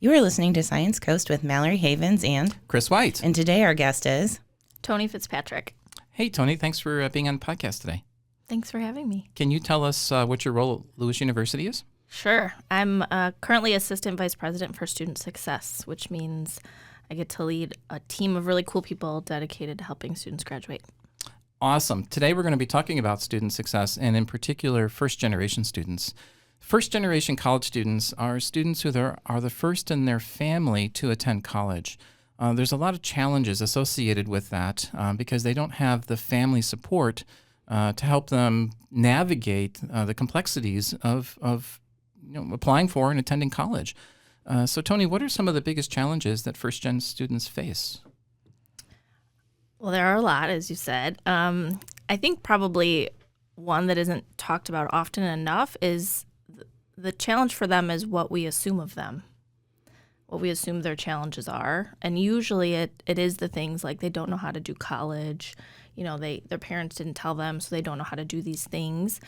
You are listening to Science Coast with Mallory Havens and Chris White. And today our guest is Toni Fitzpatrick. Hey, Toni, thanks for being on the podcast today. Thanks for having me. Can you tell us what your role at Lewis University is? Sure. I'm currently Assistant Vice President for Student Success, which means I get to lead a team of really cool people dedicated to helping students graduate. Awesome. Today we're going to be talking about student success and in particular first-generation students. First-generation college students are students who are the first in their family to attend college. There's a lot of challenges associated with that because they don't have the family support to help them navigate the complexities of applying for and attending college. So, Toni, what are some of the biggest challenges that first-gen students face? Well, there are a lot, as you said. I think probably one that isn't talked about often enough is the challenge for them is what we assume of them, what we assume their challenges are. And usually it is the things like they don't know how to do college. Their parents didn't tell them, so they don't know how to do these things.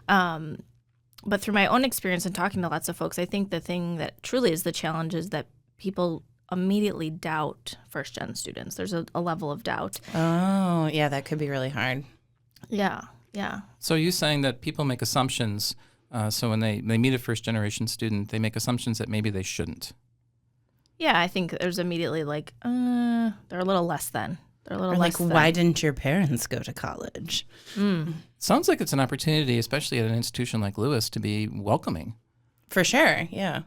But through my own experience and talking to lots of folks, I think the thing that truly is the challenge is that people immediately doubt first-gen students. There's a level of doubt. Oh, yeah, that could be really hard. Yeah. So you're saying that people make assumptions, so when they meet a first-generation student, they make assumptions that maybe they shouldn't. Yeah, I think there's immediately like, they're a little less than. They're a little Or less like, than. why didn't your parents go to college? Sounds like it's an opportunity, especially at an institution like Lewis, to be welcoming. For sure, yeah.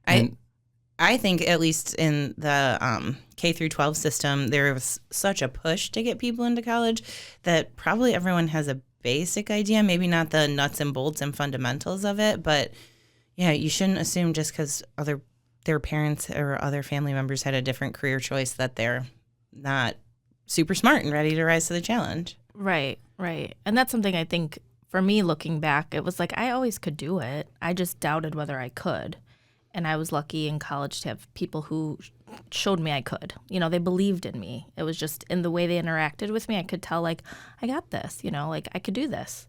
I think at least in the K through 12 system, there was such a push to get people into college that probably everyone has a basic idea, maybe not the nuts and bolts and fundamentals of it, but yeah, you shouldn't assume just because their parents or other family members had a different career choice that they're not super smart and ready to rise to the challenge. Right. And that's something I think for me looking back, it was like I always could do it. I just doubted whether I could. And I was lucky in college to have people who showed me I could. They believed in me. It was just in the way they interacted with me, I could tell, like, I got this, like I could do this.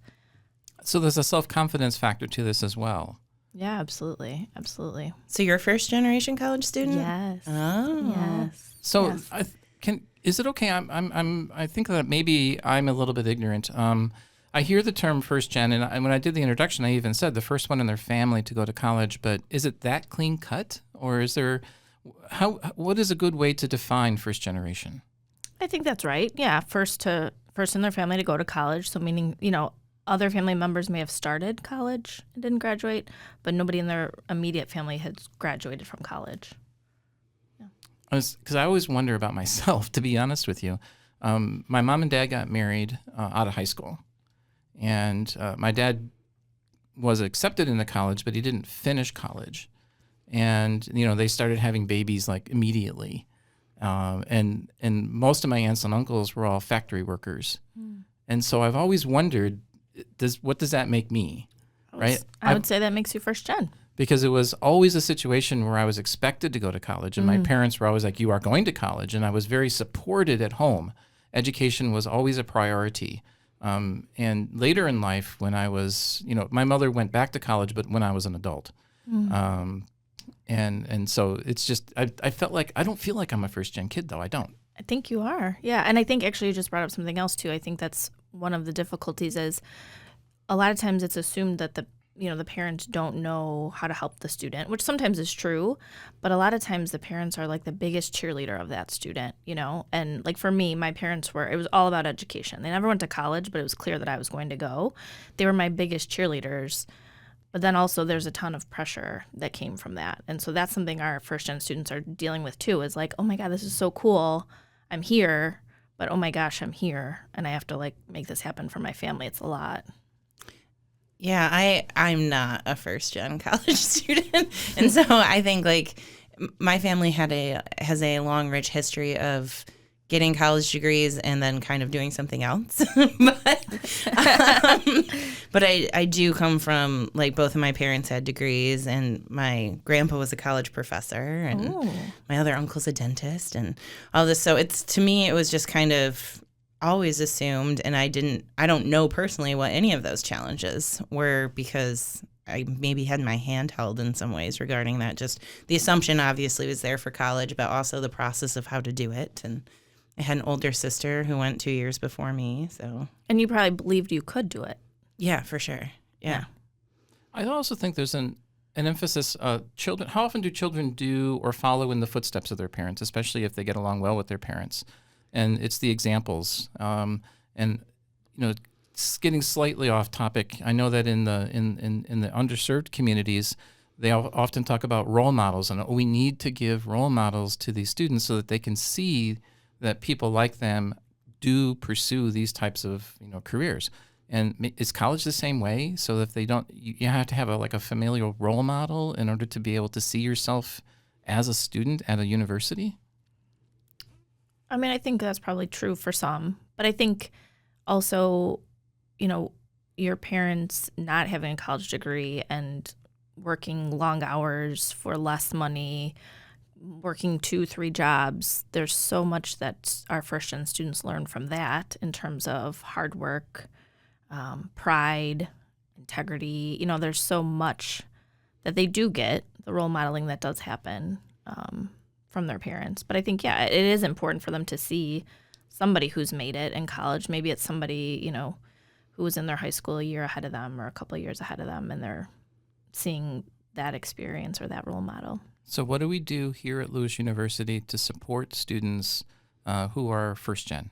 So there's a self-confidence factor to this as well. Yeah, absolutely. So you're a first-generation college student? Yes. Oh. Yes. So yes. Is it okay? I think that maybe I'm a little bit ignorant. I hear the term first gen, and when I did the introduction, I even said the first one in their family to go to college. But is it that clean cut, or is there? What is a good way to define first generation? I think that's right. Yeah, first in their family to go to college. So meaning, other family members may have started college and didn't graduate, but nobody in their immediate family has graduated from college. Because I always wonder about myself, to be honest with you. My mom and dad got married out of high school. And my dad was accepted into college, but he didn't finish college. And, they started having babies like immediately. And most of my aunts and uncles were all factory workers. And so I've always wondered, what does that make me? Right? I would say that makes you first gen. Because it was always a situation where I was expected to go to college. And my parents were always like, you are going to college. And I was very supported at home. Education was always a priority. And later in life, when I was, my mother went back to college, but when I was an adult. And so it's just, I felt like, I don't feel like I'm a first gen kid though. I don't. I think you are. Yeah. And I think actually you just brought up something else too. I think that's one of the difficulties is a lot of times it's assumed that the parents don't know how to help the student, which sometimes is true, but a lot of times the parents are like the biggest cheerleader of that student, and like for me, my parents it was all about education. They never went to college, but it was clear that I was going to go. They were my biggest cheerleaders, but then also there's a ton of pressure that came from that. And so that's something our first-gen students are dealing with too, is like, oh my God, this is so cool. I'm here, but oh my gosh, I'm here. And I have to like make this happen for my family. It's a lot. Yeah, I'm not a first-gen college student, and so I think like my family has a long, rich history of getting college degrees and then kind of doing something else. But I do come from like both of my parents had degrees, and my grandpa was a college professor, and my other uncle's a dentist, and all this. So to me it was just kind of always assumed, and I don't know personally what any of those challenges were because I maybe had my hand held in some ways regarding that. Just the assumption obviously was there for college, but also the process of how to do it. And I had an older sister who went 2 years before me. So. And you probably believed you could do it. Yeah, for sure. Yeah. I also think there's an emphasis. Children. How often do children do or follow in the footsteps of their parents, especially if they get along well with their parents? And it's the examples. And it's getting slightly off topic. I know that in the underserved communities, they often talk about role models, and we need to give role models to these students so that they can see that people like them do pursue these types of careers. And is college the same way? So if they don't, you have to have a familial role model in order to be able to see yourself as a student at a university? I mean, I think that's probably true for some. But I think also, your parents not having a college degree and working long hours for less money, working 2-3 jobs, there's so much that our first-gen students learn from that in terms of hard work, pride, integrity. There's so much that they do get, the role modeling that does happen from their parents. But I think, it is important for them to see somebody who's made it in college. Maybe it's somebody, who was in their high school a year ahead of them or a couple of years ahead of them, and they're seeing that experience or that role model. So what do we do here at Lewis University to support students who are first gen?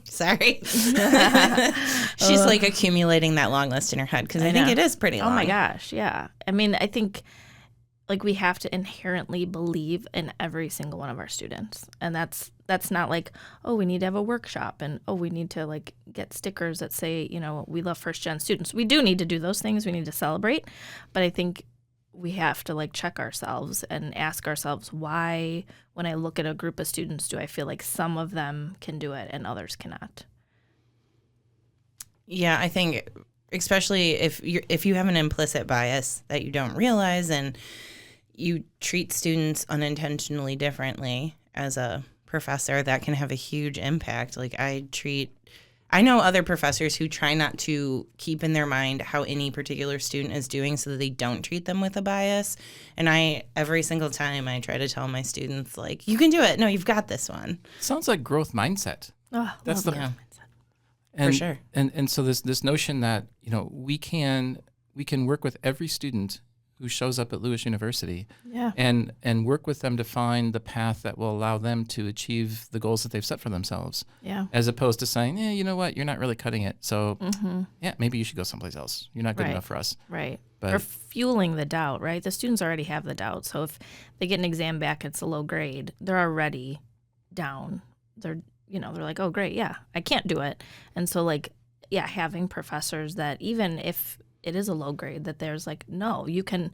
Sorry. She's like accumulating that long list in her head because I think it is pretty long. Oh my gosh, yeah. I mean, I think we have to inherently believe in every single one of our students. And that's not like, oh, we need to have a workshop and we need to get stickers that say, we love first gen students. We do need to do those things. We need to celebrate. But I think we have to check ourselves and ask ourselves, why, when I look at a group of students, do I feel like some of them can do it and others cannot? Yeah, I think especially if you have an implicit bias that you don't realize and you treat students unintentionally differently as a professor, that can have a huge impact. I know other professors who try not to keep in their mind how any particular student is doing so that they don't treat them with a bias. And every single time I try to tell my students, you can do it. No, you've got this one. Sounds like growth mindset. Oh, that's the mindset. And, for sure. And so this notion that, we can work with every student who shows up at Lewis University and work with them to find the path that will allow them to achieve the goals that they've set for themselves. Yeah. As opposed to saying, you know what, you're not really cutting it. So maybe you should go someplace else. You're not good enough for us. Right. But, or fueling the doubt, right? The students already have the doubt. So if they get an exam back, it's a low grade, they're already down. They're like, oh, great. Yeah, I can't do it. And so having professors that even if it is a low grade, that there's no, you can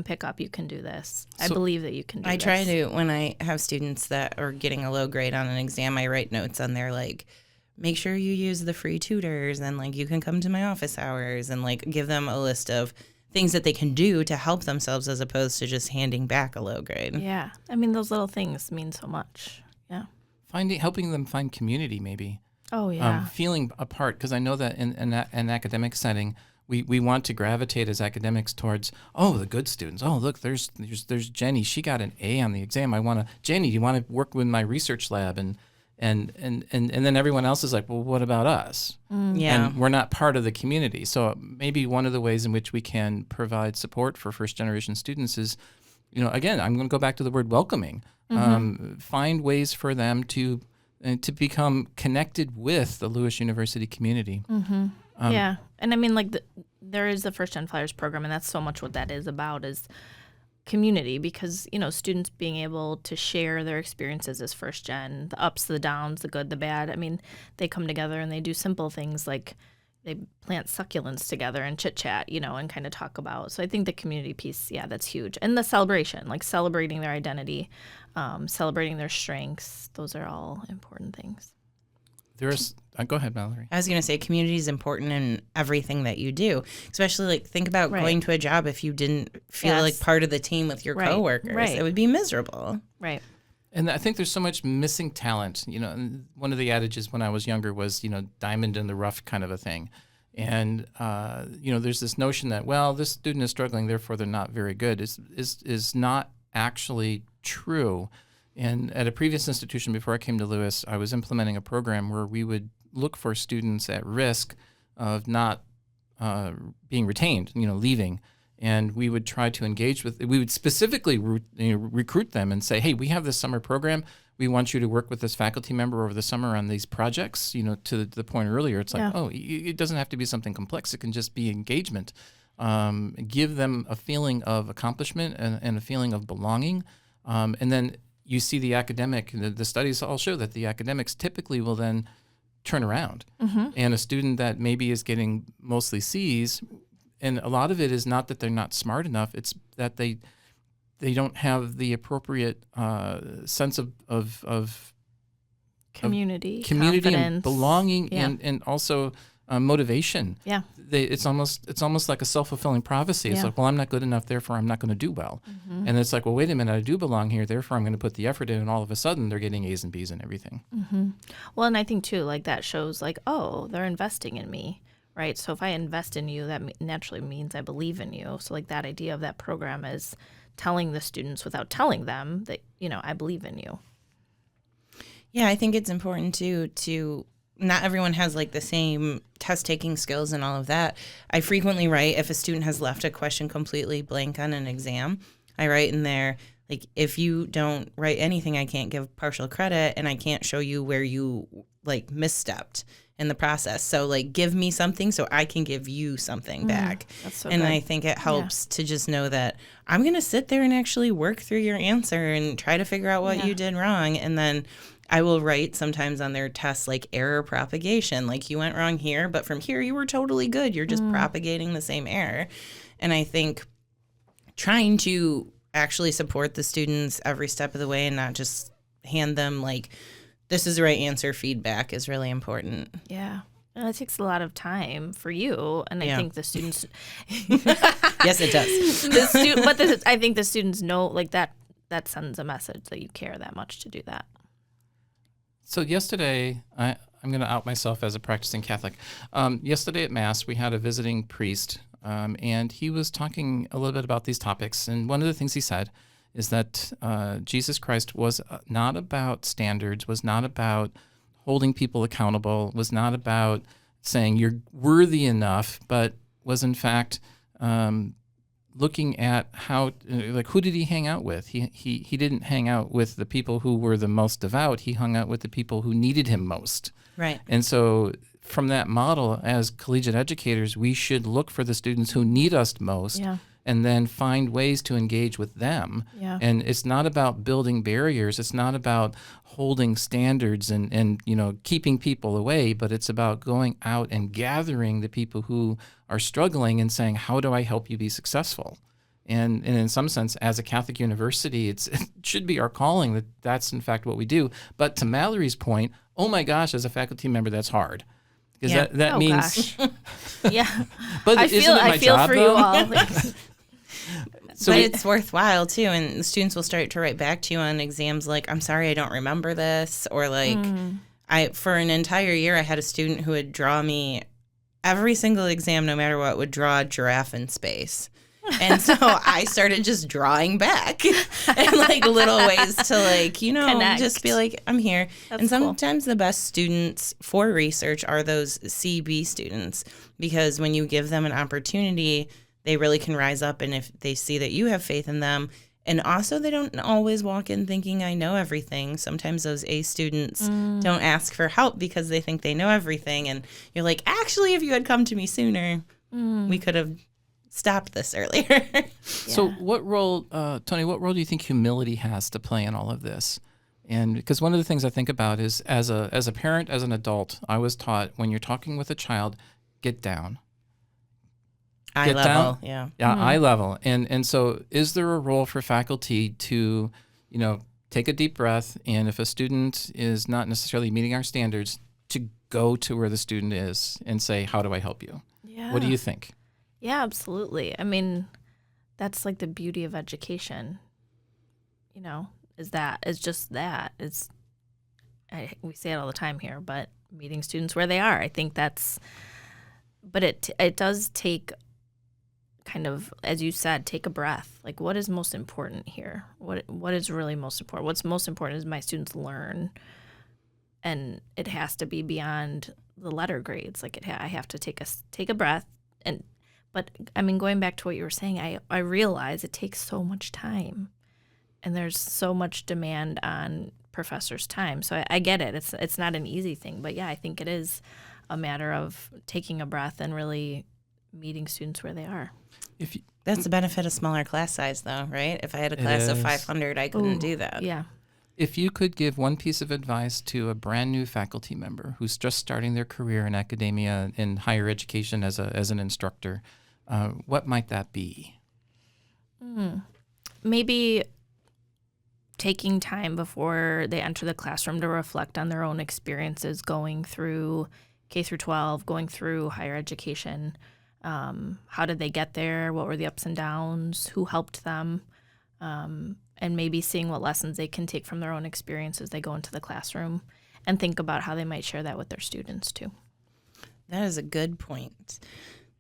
pick up, you can do this. I believe that you can do this. I try to, when I have students that are getting a low grade on an exam, I write notes on there make sure you use the free tutors and you can come to my office hours and give them a list of things that they can do to help themselves as opposed to just handing back a low grade. Yeah. I mean, those little things mean so much. Yeah. Helping them find community maybe. Oh, yeah. Feeling a part, because I know that in an academic setting, we want to gravitate as academics towards, the good students. Oh, look, there's Jenny. She got an A on the exam. Jenny, do you want to work with my research lab? And then everyone else is like, well, what about us? Yeah. And we're not part of the community. So maybe one of the ways in which we can provide support for first generation students is, again, I'm going to go back to the word welcoming. Find ways for them to become connected with the Lewis University community. Yeah. And I mean, there is the First Gen Flyers program, and that's so much what that is about, is community, because, students being able to share their experiences as first gen, the ups, the downs, the good, the bad. I mean, they come together and they do simple things like they plant succulents together and chit chat, and kind of talk about. So I think the community piece, that's huge. And the celebration, celebrating their identity, celebrating their strengths. Those are all important things. Go ahead, Mallory. I was going to say community is important in everything that you do, especially think about going to a job if you didn't feel like part of the team with your coworkers. Right. It would be miserable. Right. And I think there's so much missing talent. And one of the adages when I was younger was, diamond in the rough kind of a thing. And there's this notion that, well, this student is struggling, therefore they're not very good. Is not actually true. And at a previous institution before I came to Lewis, I was implementing a program where we would look for students at risk of not being retained, leaving. And we would try to engage with, we would specifically recruit them and say, hey, we have this summer program. We want you to work with this faculty member over the summer on these projects, to the point earlier. It's like, it doesn't have to be something complex. It can just be engagement. Give them a feeling of accomplishment and a feeling of belonging. And then you see the studies all show that the academics typically will then turn around. Mm-hmm. And a student that maybe is getting mostly C's, and a lot of it is not that they're not smart enough, it's that they don't have the appropriate sense of community and belonging, and also motivation. Yeah, it's almost like a self-fulfilling prophecy. It's like, well, I'm not good enough, therefore I'm not going to do well. Mm-hmm. And it's like, well, wait a minute, I do belong here, therefore I'm going to put the effort in, and all of a sudden they're getting A's and B's and everything. Mm-hmm. Well, and I think too, like that shows like, oh, they're investing in me. Right. So if I invest in you, that naturally means I believe in you. So like that idea of that program is telling the students without telling them that, I believe in you. Yeah, I think it's important to not everyone has like the same test taking skills and all of that. I frequently write if a student has left a question completely blank on an exam, I write in there, like, if you don't write anything, I can't give partial credit and I can't show you where you like misstepped in the process. So like give me something so I can give you something back. That's so and good. I think it helps to just know that I'm going to sit there and actually work through your answer and try to figure out what you did wrong. And then I will write sometimes on their tests like error propagation, like you went wrong here, but from here you were totally good. You're just propagating the same error. And I think trying to actually support the students every step of the way and not just hand them like, this is the right answer feedback is really important. Yeah. And it takes a lot of time for you. And I think the students. Yes, it does. I think the students know like that sends a message that you care that much to do that. So yesterday, I'm going to out myself as a practicing Catholic. Yesterday at Mass, we had a visiting priest, and he was talking a little bit about these topics. And one of the things he said is that Jesus Christ was not about standards, was not about holding people accountable, was not about saying you're worthy enough, but was in fact looking at how, like, who did he hang out with? He didn't hang out with the people who were the most devout. He hung out with the people who needed him most. Right. And so from that model, as collegiate educators, we should look for the students who need us most. Yeah. And then find ways to engage with them. Yeah. And it's not about building barriers. It's not about holding standards and keeping people away, but it's about going out and gathering the people who are struggling and saying, how do I help you be successful? And in some sense, as a Catholic university, it should be our calling that's in fact what we do. But to Mallory's point, oh my gosh, as a faculty member, that's hard. Because that means... Yeah. But I isn't it my feel job, for though? you all. So but it's worthwhile too, and the students will start to write back to you on exams like, I'm sorry I don't remember this, or like for an entire year I had a student who would draw me every single exam, no matter what, would draw a giraffe in space. And so I started just drawing back in like little ways to like, connect. just be like, I'm here. That's and sometimes the best students for research are those CB students, because when you give them an opportunity, they really can rise up, and if they see that you have faith in them, and also they don't always walk in thinking I know everything. Sometimes those A students don't ask for help because they think they know everything, and you're like, actually, if you had come to me sooner, we could have stopped this earlier. So what role, Toni, what role do you think humility has to play in all of this? And because one of the things I think about is as a parent, as an adult, I was taught when you're talking with a child, get down. Eye level, yeah. Yeah, eye level. And so is there a role for faculty to, take a deep breath, and if a student is not necessarily meeting our standards, to go to where the student is and say, how do I help you? Yeah. What do you think? Yeah, absolutely. I mean, that's like the beauty of education, is just that. We say it all the time here, but meeting students where they are. I think that's but it does take kind of, as you said, take a breath. Like, what is most important here? What is really most important? What's most important is my students learn, and it has to be beyond the letter grades. Like, I have to take a breath. But I mean, going back to what you were saying, I realize it takes so much time, and there's so much demand on professors' time. So I get it. It's not an easy thing, but yeah, I think it is a matter of taking a breath and really meeting students where they are. That's the benefit of smaller class size, though, right? If I had a class of 500, I couldn't do that. Yeah. If you could give one piece of advice to a brand new faculty member who's just starting their career in academia, in higher education as an instructor, what might that be? Maybe taking time before they enter the classroom to reflect on their own experiences going through K through 12, going through higher education. How did they get there? What were the ups and downs? Who helped them? And maybe seeing what lessons they can take from their own experience as they go into the classroom, and think about how they might share that with their students too. That is a good point.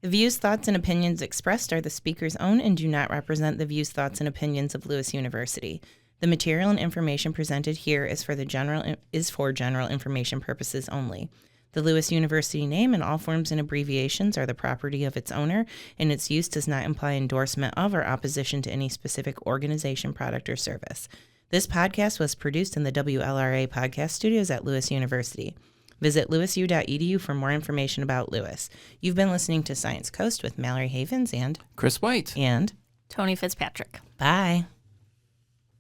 The views, thoughts, and opinions expressed are the speaker's own and do not represent the views, thoughts, and opinions of Lewis University. The material and information presented here is for general information purposes only. The Lewis University name and all forms and abbreviations are the property of its owner, and its use does not imply endorsement of or opposition to any specific organization, product, or service. This podcast was produced in the WLRA podcast studios at Lewis University. Visit lewisu.edu for more information about Lewis. You've been listening to Science Coast with Mallory Havens and Chris White and Toni Fitzpatrick. Bye.